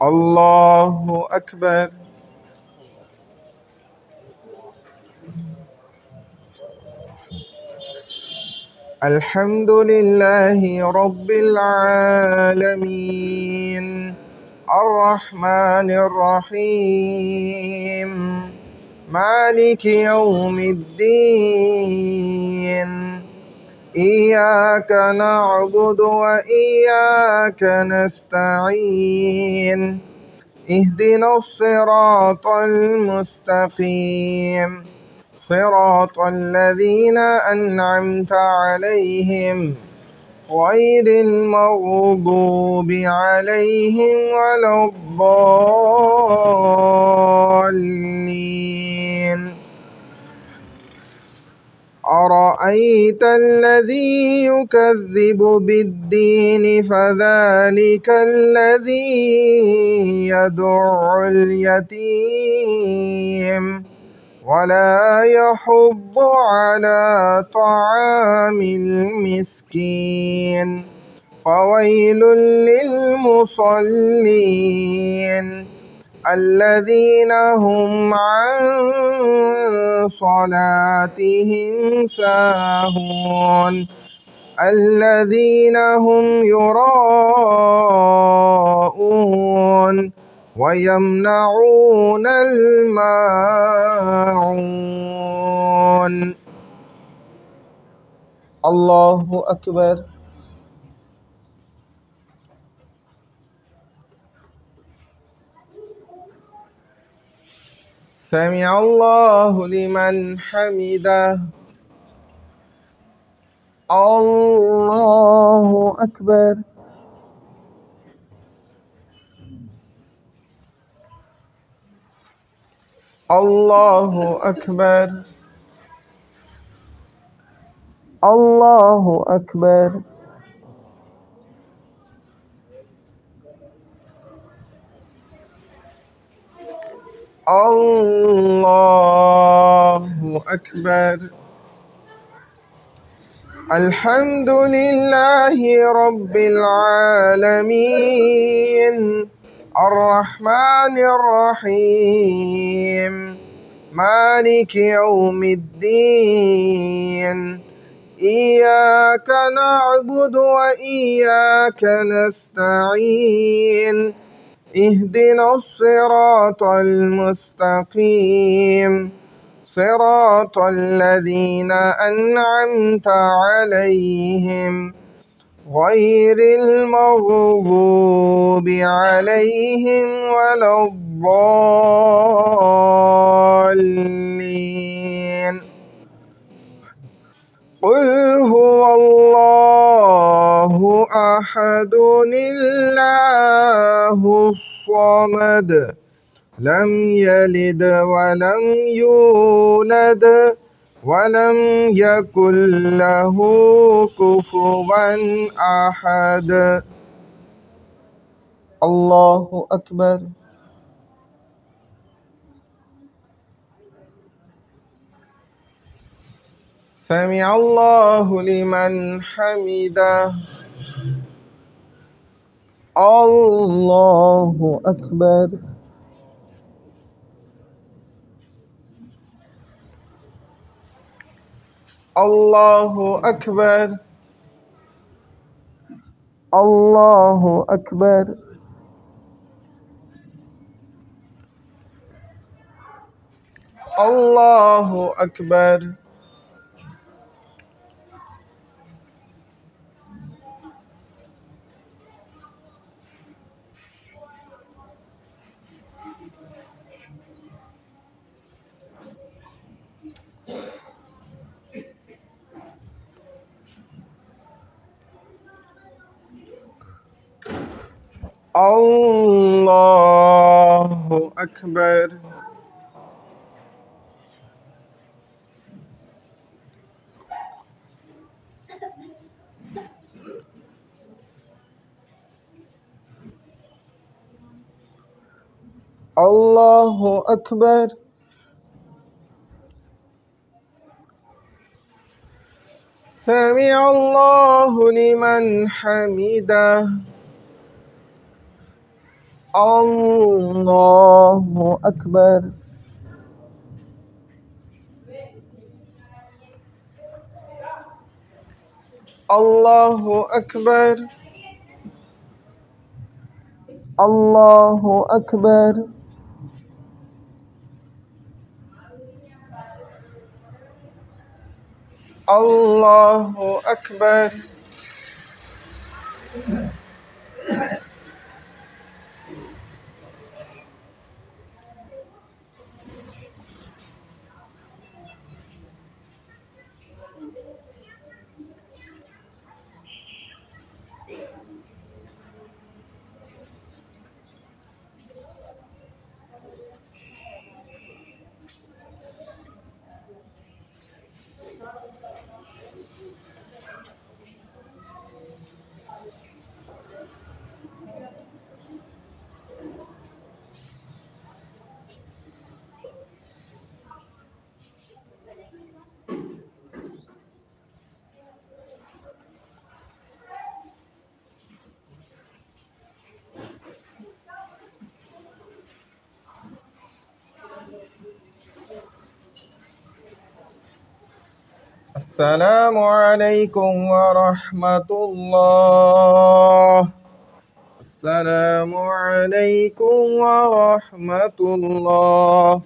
الله أكبر. الحمد لله رب العالمين الرحمن الرحيم مالك يوم الدين إياك نعبد وإياك نستعين اهدنا الصراط المستقيم صراط الذين أنعمت عليهم غير المغضوب عليهم ولا الضالين. أرأيت الذي يكذب بالدين فذلك الذي يدع اليتيم ولا يحض على طعام المسكين فويل للمصلين الذين هم عن صلاتهم ساهون الذين هم يراءون ويمنعون الماعون. الله أكبر. سمع الله لمن حمده. الله أكبر. الله أكبر. الله أكبر. الله أكبر. الحمد لله رب العالمين الرحمن الرحيم مالك يوم الدين إياك نعبد وإياك نستعين اهدنا الصراط المستقيم صراط الذين أنعمت عليهم غير المغضوب عليهم ولا الضالين. قل هو الله أحد الله الصمد لم يلد ولم يولد ولم يكن له كفوا أحد. الله أكبر. سمع الله لمن حمده. الله أكبر. الله أكبر. الله أكبر. الله أكبر. الله أكبر. الله أكبر. سمع الله لمن حمده. الله أكبر الله أكبر الله أكبر الله أكبر السلام عليكم ورحمة الله. السلام عليكم ورحمة الله.